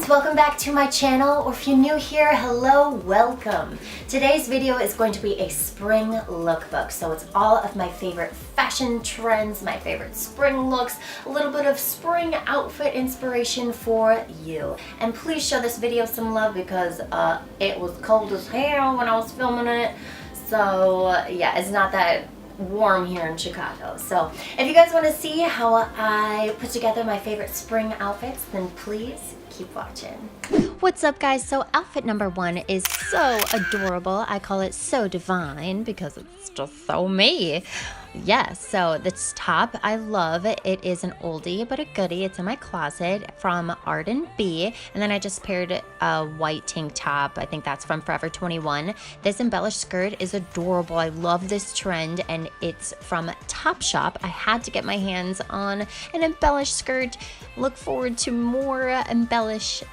Welcome back to my channel, or if you're new here, hello, welcome. Today's video is going to be a spring lookbook, so it's all of my favorite fashion trends, my favorite spring looks, a little bit of spring outfit inspiration for you. And please show this video some love because it was cold as hell when I was filming it, so yeah, it's not that warm here in Chicago. So if you guys want to see how I put together my favorite spring outfits, then please keep watching. What's up, guys? So outfit number one is so adorable. I call it so divine because it's just so me. Yes, so this top I love. It is an oldie but a goodie. It's in my closet from Arden B, and then I just paired a white tank top. I think that's from Forever 21. This embellished skirt is adorable. I love this trend, and it's from Topshop. I had to get my hands on an embellished skirt. Look forward to more embellished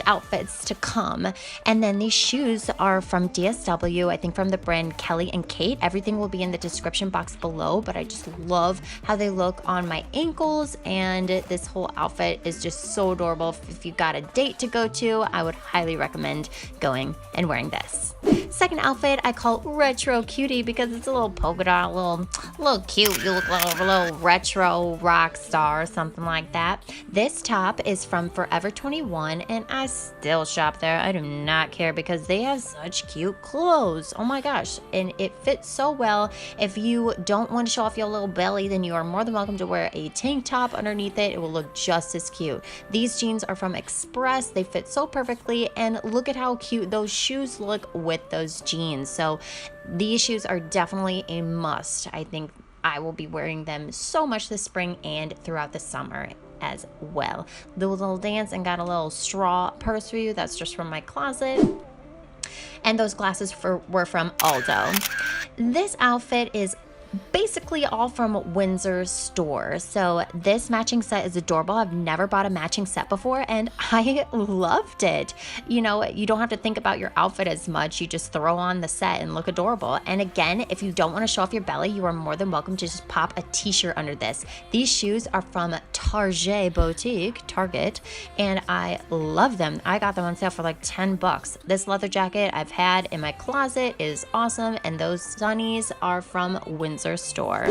outfits to come. And then these shoes are from DSW, I think from the brand Kelly and Kate. Everything will be in the description box below, but I just love how they look on my ankles, and this whole outfit is just so adorable. If you got a date to go to, I would highly recommend going and wearing this. Second outfit I call retro cutie because it's a little polka dot, a little cute. You look like a little retro rock star or something like that. This top is from Forever 21, and I still shop there. I do not care because they have such cute clothes. Oh my gosh, and it fits so well. If you don't want to show off your little belly, then you are more than welcome to wear a tank top underneath it. It will look just as cute. These jeans are from Express. They fit so perfectly, and look at how cute those shoes look with those jeans. So these shoes are definitely a must. I think I will be wearing them so much this spring and throughout the summer as well. Do a little dance and got a little straw purse for you. That's just from my closet. And those glasses were from Aldo. This outfit is basically all from Windsor store. So this matching set is adorable. I've never bought a matching set before, and I loved it. You know, you don't have to think about your outfit as much. You just throw on the set and look adorable. And again, if you don't want to show off your belly, you are more than welcome to just pop a t-shirt under this. These shoes are from Target, and I love them. I got them on sale for like 10 bucks. This leather jacket I've had in my closet is awesome, and those sunnies are from Windsor store.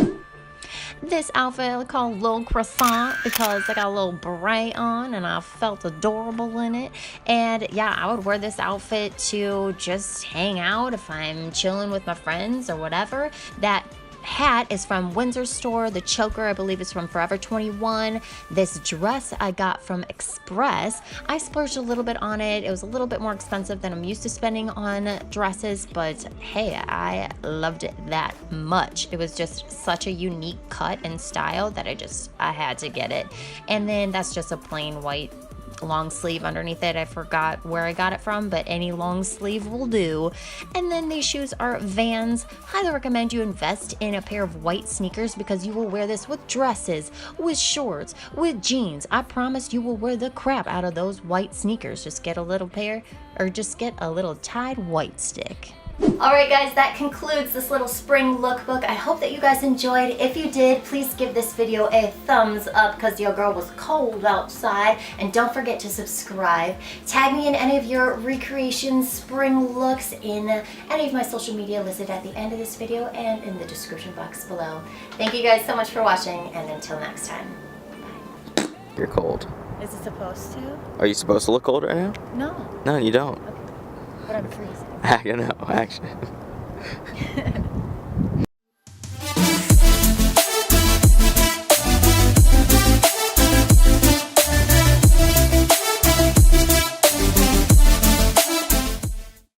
This outfit I call Lil Croissant because I got a little beret on and I felt adorable in it. And yeah, I would wear this outfit to just hang out if I'm chilling with my friends or whatever. That hat is from Windsor store. The choker I believe is from Forever 21. This dress I got from Express. I splurged a little bit on it. It was a little bit more expensive than I'm used to spending on dresses, but hey, I loved it that much. It was just such a unique cut and style that I had to get it. And then that's just a plain white long sleeve underneath it. I forgot where I got it from, but any long sleeve will do. And then these shoes are Vans. Highly recommend you invest in a pair of white sneakers because you will wear this with dresses, with shorts, with jeans. I promise you will wear the crap out of those white sneakers. Just get a little pair, or just get a little tied white stick. Alright guys, that concludes this little spring lookbook. I hope that you guys enjoyed. If you did, please give this video a thumbs up because your girl was cold outside. And don't forget to subscribe. Tag me in any of your recreation spring looks in any of my social media listed at the end of this video and in the description box below. Thank you guys so much for watching, and until next time, bye. You're cold. Is it supposed to? Are you supposed to look cold right now? No. No, you don't. Okay. But I'm freezing. I know, actually.